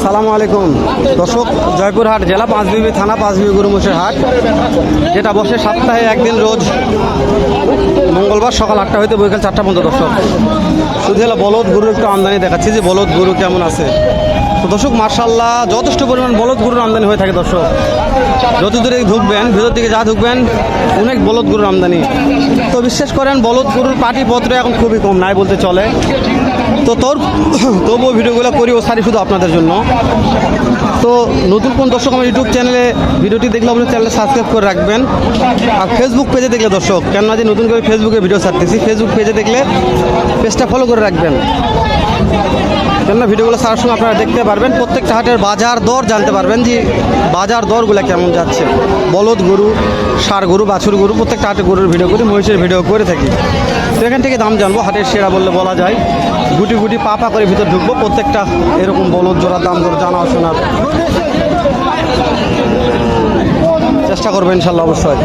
আসসালামু আলাইকুম দর্শক, জয়পুরহাট জেলা পাঁচবিবি থানা পাঁচবিবি গরুমোষের হাট, যেটা বসে সপ্তাহে একদিন রোজ মঙ্গলবার সকাল 8টা হইতে বিকেল 4টা পর্যন্ত। দর্শক শুধু হলো বলদ গরুর একটু আমদানি দেখাচ্ছি যে বলদ গরু কেমন আছে। তো দর্শক মার্শাল্লাহ যথেষ্ট পরিমাণ বলদ গরুর আমদানি হয়ে থাকে। দর্শক যত দূরে ঢুকবেন, ভেতর দিকে যা ঢুকবেন অনেক বলদ গরুর আমদানি। তো বিশ্বাস করেন বলদ গরুর পাটিপত্র এখন খুবই কম, নাই বলতে চলে। তো তবুও ভিডিওগুলো করি ও সারি শুধু আপনাদের জন্য। তো নতুন কোন দর্শক আমার ইউটিউব চ্যানেলে ভিডিওটি দেখলে আপনার চ্যানেলে সাবস্ক্রাইব করে রাখবেন। আর ফেসবুক পেজে দেখলে দর্শক, কেননা যে নতুন করে ফেসবুকে ভিডিও ছাড়তেছি, ফেসবুক পেজে দেখলে পেজটা ফলো করে রাখবেন, কেননা ভিডিওগুলো সারার সময় আপনারা দেখতে পারবেন। প্রত্যেকটা হাটের বাজার দর জানতে পারবেন যে বাজার দরগুলো কেমন যাচ্ছে। বলদ গরু, ষাঁড় গরু, বাছুর গরু, প্রত্যেকটা হাটে গরুর ভিডিও করি, মহিষের ভিডিও করে থাকি। তো এখান থেকে দাম জানবো, হাটের সেরা বললে বলা যায়। গুটি গুটি পা করে ভিতর ঢুকবো, প্রত্যেকটা এরকম বলদ জোড়ার দাম দর জানা শোনার চেষ্টা করবো ইনশাল্লাহ অবশ্যই।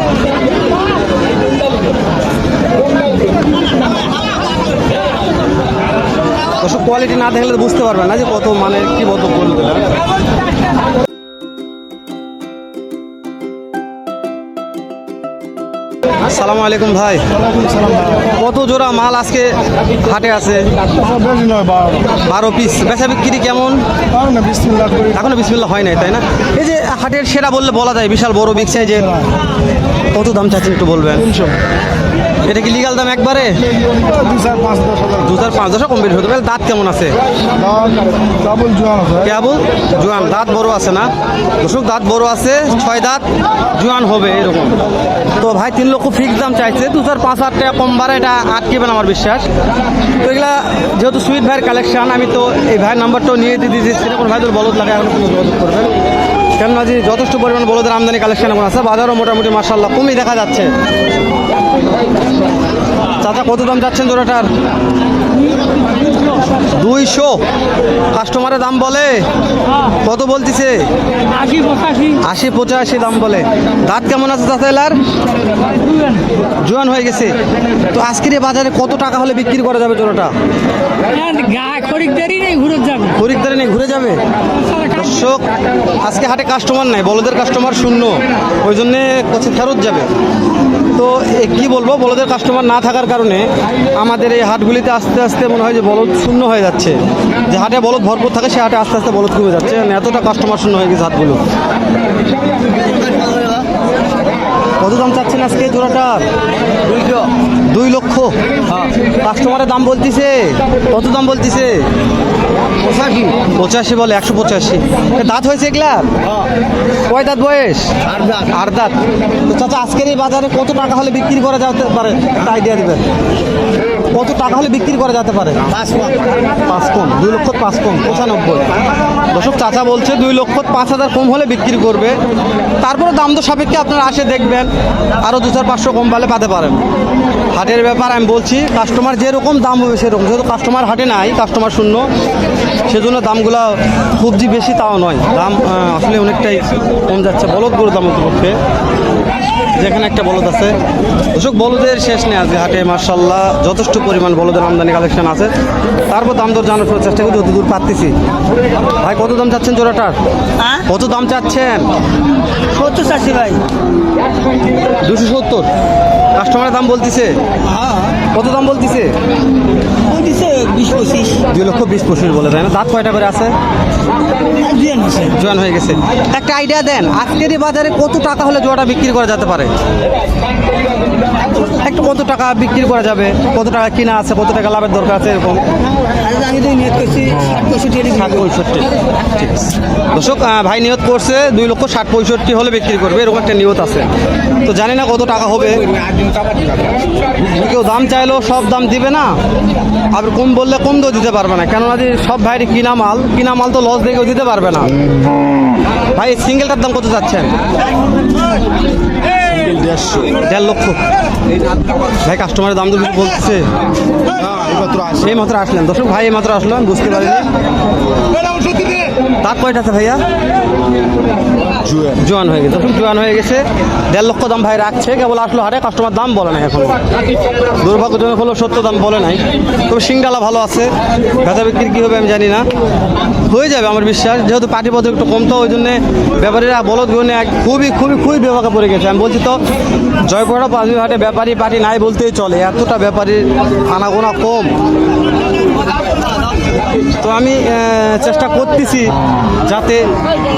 ওসব কোয়ালিটি না দেখলে বুঝতে পারবেন না যে কত মানে কি বলতো বলতে না। আসসালামু আলাইকুম ভাই, কত জোড়া মাল আজকে হাটে আছে? 12 পিস। বেচা বিক্রি কেমন? এখনো বিসমিল্লাহ হয় নাই, তাই না? এই যে হাটের সেরা বললে বলা যায়, বিশাল বড় বিগ সাইজের। কত দাম চাচ্ছেন একটু বলবেন? এটা কি লিগাল দাম একবারে? 2,000-5,000 কম বেশি হতে পারে। দাঁত কেমন আছে? কেবল জোয়ান, দাঁত বড় আছে না দর্শক? দাঁত বড় আছে, 6 দাঁত, জোয়ান হবে এরকম। তো ভাই 3 লক্ষ ফিক্স দাম চাইছে, 2,000-5,000 টাকা কম বাড়ে এটা আটকেবেন আমার বিশ্বাস। তো এগুলা যেহেতু সুইট ভাইয়ের কালেকশন, আমি তো এই ভাইয়ের নাম্বারটাও নিয়ে দিয়ে দিয়েছি। সেটা কোনো ভাই তোর বলদ লাগে এখন কোনো যোগাযোগ করবেন, কেননা যে যথেষ্ট পরিমাণ বলদের আমদানি কালেকশন এখন আছে। বাজারও মোটামুটি মার্শাল্লাহ কমই দেখা যাচ্ছে। চাচা কত দাম যাচ্ছেন জোড়াটার? 200। কাস্টমারের দাম বলে কত বলতেছে? 80-85 দাম বলে। দাঁত কেমন আছে চাচা এলার? জোয়ান হয়ে গেছে। তো আজকের এই বাজারে কত টাকা হলে বিক্রি করা যাবে জোড়াটা? খরিদ্দারি নেই, ঘুরে যাবে। দর্শক আজকে হাটে কাস্টমার নাই, বলদের কাস্টমার শূন্য, ওই জন্যে ফেরত যাবে। তো কি বলবো, বলদের কাস্টমার না থাকার কারণে আমাদের এই হাটগুলিতে আস্তে আস্তে মনে হয় যে বলদ শূন্য হয়ে যাচ্ছে। যে হাটে বলদ ভরপুর থাকে সে হাটে আস্তে আস্তে বলদ কমে যাচ্ছে, এতটা কাস্টমার শূন্য হয়ে গেছে হাটগুলো। কত দাম চাচ্ছেন আজকে জোড়াটার? 2 লক্ষ। কাস্টমারের দাম বলতেছে কত দাম বলতেছে? 85 বলে। 185। দাঁত হয়েছে এগুলা? কয় দাঁত বয়স? 8 দাঁত। তো চাচা আজকের এই বাজারে কত টাকা হলে বিক্রি করা যেতে পারে একটা আইডিয়া দেবেন? কত টাকা হলে বিক্রি করা যেতে পারে? 5 কম। 2 লক্ষ 5 কম 95। দর্শক চাচা বলছে 2 লক্ষ 5,000 কম হলে বিক্রি করবে। তারপরে দাম তো সাপেক্ষে আপনারা আসে দেখবেন, আরও 2,500 কম পালে পাতে পারেন। হাটের ব্যাপার আমি বলছি, কাস্টমার যেরকম দাম হবে সেরকম। যেহেতু কাস্টমার হাটে নাই, কাস্টমার শূন্য, সেজন্য দামগুলো খুব যে বেশি তাও নয়, দাম আসলে অনেকটাই কম যাচ্ছে। বলদ গরুর দাম পক্ষে যেখানে একটা বলদ আছে দর্শক, বলদের শেষ নেই আজকে হাটে মার্শাল্লাহ যথেষ্ট পরিমাণ বলদের আমদানি কালেকশন আছে। তারপর দাম দর জানার চেষ্টা করি যতদূর পারতেছি। ভাই কত দাম চাচ্ছেন জোড়াটার? কত দাম চাচ্ছেন? 70 চাচ্ছি ভাই। 270। কাস্টমারের দাম বলতেছে কত দাম বলতেছে? 20-25। 2 লক্ষ 20-25 বলে, তাই না? দাঁত কয়টা করে আছে? জোয়ান হয়ে গেছে। একটা আইডিয়া দেন, আজকের এই বাজারে কত টাকা হলে জোড়াটা বিক্রি করা যেতে পারে? একটু কত টাকা বিক্রি করা যাবে? কত টাকা কিনা আছে, কত টাকা লাভের দরকার আছে এরকম? আমি তো নিয়ত করছি 60-65। ঠিক আছে দর্শক, ভাই নিয়ত করছে 2 লক্ষ 60-65 হলে বিক্রি করবে, এরকম একটা নিয়ত আছে। তো জানি না কত টাকা হবে। কেউ দাম চাইলেও সব দাম দিবে না, আর কম বললে কম তো দিতে পারবে না, কেননা যে সব ভাইয়ের কিনা মাল তো লস দিয়ে কেউ দিতে পারবে না। ভাই সিঙ্গেলটার দাম কত যাচ্ছেন? 1.5 লক্ষ। ভাই কাস্টমারের দাম তো বলতেছে। এই মাত্র আসলেন দর্শক, ভাই এই মাত্র আসলেন, বুঝতে পারিনি। দাঁত কয়টা আছে ভাইয়া? জোয়ান হয়ে গেছে, জোয়ান হয়ে গেছে। 1.5 লক্ষ দাম ভাই রাখছে, কেবল আসলো হাটে, কাস্টমার দাম বলে নাই এখন। দুর্ভাগ্যজনক হলো সত্য দাম বলে নাই, তবে সিংডালা ভালো আছে। বেচা বিক্রি কী হবে আমি জানি না, হয়ে যাবে আমার বিশ্বাস, যেহেতু পাটিপত্র একটু কম তো ওই জন্যে ব্যাপারীরা বলদ গুনে খুবই বিভাগে পড়ে গেছে। আমি বলছি তো জয়পুরহাট পাঁচবি হাটে ব্যাপারী পাটি নাই বলতেই চলে, এতটা ব্যাপারীর আনাগোনা কম। তো আমি চেষ্টা করতেছি যাতে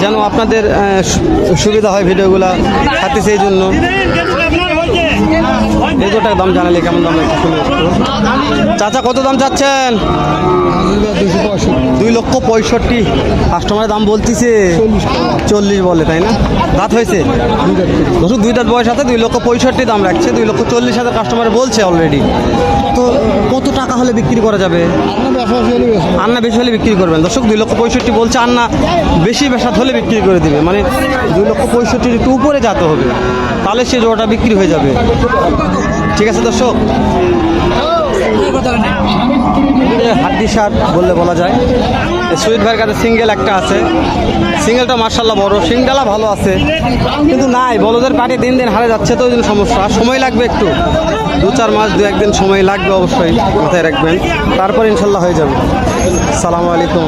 যেন আপনাদের সুবিধা হয় ভিডিওগুলো খাতে, সেই জন্য এই দুটার দাম জানালে কেমন দাম একটু শুনে একটু। চাচা কত দাম চাচ্ছেন? 2,65,000। কাস্টমারের দাম বলতেছে 40 বলে, তাই না? দাঁত হয়েছে দর্শক, 2 দাঁত বয়স আছে, 2,65,000 দাম রাখছে, 2,40,000 কাস্টমার বলছে অলরেডি। তো কত টাকা হলে বিক্রি করা যাবে? আন্না বেশি হলে বিক্রি করবেন দর্শক, 2,65,000 বলছে, আন্না বেশি বেশাত হলে বিক্রি করে দিবে, মানে 2,65,000 একটু উপরে যেতে হবে, তাহলে সে জোড়াটা বিক্রি হয়ে যাবে। ঠিক আছে দর্শক, হাড্ডি সার বললে বলা যায়। সুইট ভাইয়ের কাছে সিঙ্গেল একটা আছে, সিঙ্গেলটা মার্শাল্লাহ বড়, সিংডালা ভালো আছে, কিন্তু নাই বলদের পাটি দিন দিন হারে যাচ্ছে, তো ওই জন্য সমস্যা, সময় লাগবে একটু, 2-4 মাস 2-1 দিন সময় লাগবে অবশ্যই, মাথায় রাখবেন, তারপর ইনশাল্লাহ হয়ে যাবে। সালামু আলাইকুম।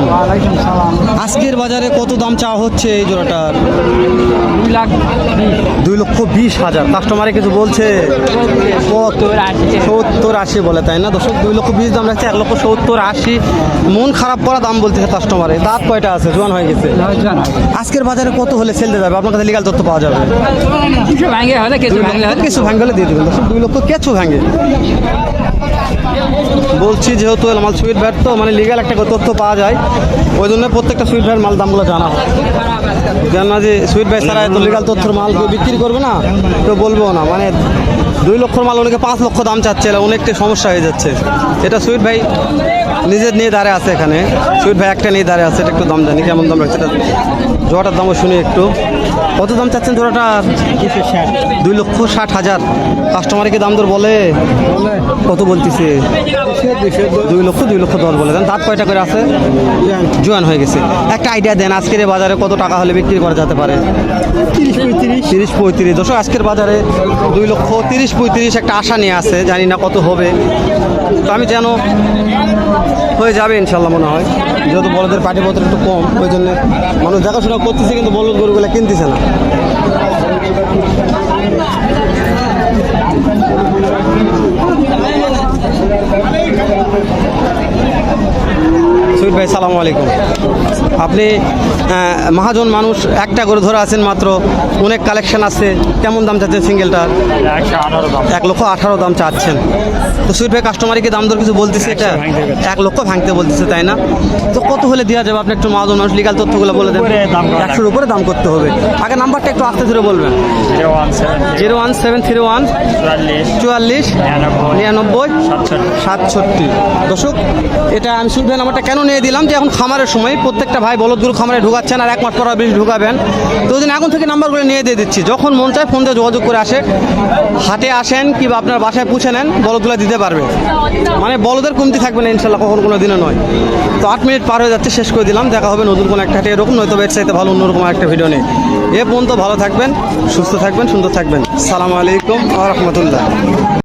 আজকের বাজারে কত দাম চাওয়া হচ্ছে এই জোড়াটার? 2,20,000। কাস্টমারে কিছু বলছে 70-80 বলে, তাই না দর্শক? 2,20,000 দাম রাখছে, 1,70,80 মন খারাপ করা দাম বলতেছে কাস্টমারে। দাঁত কয়টা আছে? জোয়ান হয়ে গেছে। আজকের বাজারে কত হলে সেলতে যাবে? আপনার কাছে লিগাল তথ্য পাওয়া যাবে? কিছু ভাঙলে দিয়ে দেবেন দর্শক, 2 লক্ষ কেঁচু ভাঙে বলছি, যেহেতু মাল সুইট ভ্যাট তো মানে লিগাল একটা তথ্য পাওয়া যায়, ওই জন্য প্রত্যেকটা সুইট ভ্যাট মাল দামগুলো জানা হয়, কেন না যে সুইট ভাই ছাড়া এত লিগাল তথ্যের মাল কেউ বিক্রি করবে না, কেউ বলবো না, মানে 2 লক্ষর মাল অনেকে 5 লক্ষ দাম চাচ্ছে, অনেকটা সমস্যা হয়ে যাচ্ছে। এটা সুইট ভাই নিজের নিয়ে দাঁড়িয়ে আছে, এখানে সুইট ভাই একটা নিয়ে দাঁড়িয়ে আছে, এটা একটু দাম জানি কেমন দাম রাখছে, এটা জোড়াটার দামও শুনি একটু। কত দাম চাচ্ছেন জোড়াটার? 2,60,000। কাস্টমারে কি দাম দর বলে? কত বলতেছে? 2,10,000 বলে দেন। দাঁত কয়টা করে আছে? জোয়ান হয়ে গেছে। একটা আইডিয়া দেন, আজকের এই বাজারে কত টাকা হলে বিক্রি করা যেতে পারে? 30-35। দর্শক, আজকের বাজারে 2,30,35 একটা আশা নিয়ে আছে, জানি না কত হবে, তো আমি যেন হয়ে যাবে ইনশাল্লাহ মনে হয়, যেহেতু বলদের পাটিপত্র একটু কম, ওই জন্য মানুষ দেখাশোনা করতেছে, কিন্তু বলদ গরুগুলো কিনতেছে না। সুইট ভাই সালামু আলাইকুম। আপনি মহাজন মানুষ, একটা করে ধরে আছেন মাত্র, অনেক কালেকশন আছে, কেমন দাম চাচ্ছেন সিঙ্গেলটার? 1,18,000 দাম চাচ্ছেন। তো সুইট ভাই কাস্টমারকে দাম দর কিছু বলতেছে, এটা 1 লক্ষ ভাঙতে বলতেছে, তাই না? তো কত হলে দেওয়া যাবে? আপনি একটু মহাজন মানুষ, লিগাল তথ্যগুলো বলে দেন। 100-র উপরে দাম করতে হবে। আগে নাম্বারটা একটু আস্তে ধরে বলবেন। 01731 44 99 67। দর্শক, এটা আমি সুইট ভাই নাম্বারটা কেন নিয়ে দিলাম, যে এখন খামারের সময় প্রত্যেকটা ভাই বলদগুলো খামারে ঢুকাচ্ছেন, আর 1 মাস পর বেশি ঢুকাবেন, তো ওই জন্য এখন থেকে নাম্বারগুলো নিয়ে দিয়ে দিচ্ছি, যখন মন চায় ফোন দিয়ে যোগাযোগ করে আসে, হাটে আসেন কিংবা আপনার বাসায় পুছে নেন, বলদগুলো দিতে পারবে, মানে বলদের কমতি থাকবে না ইনশাল্লাহ, কখন কোনো দিনে নয়। তো 8 মিনিট পার হয়ে যাচ্ছে, শেষ করে দিলাম। দেখা হবে নতুন কোনো একটা হাটে এরকম, নয়তো এর চাইতে ভালো অন্যরকম একটা ভিডিও নেই। এ পর্যন্ত ভালো থাকবেন, সুস্থ থাকবেন, সুন্দর থাকবেন। সালামু আলাইকুম ওয়া রাহমাতুল্লাহ।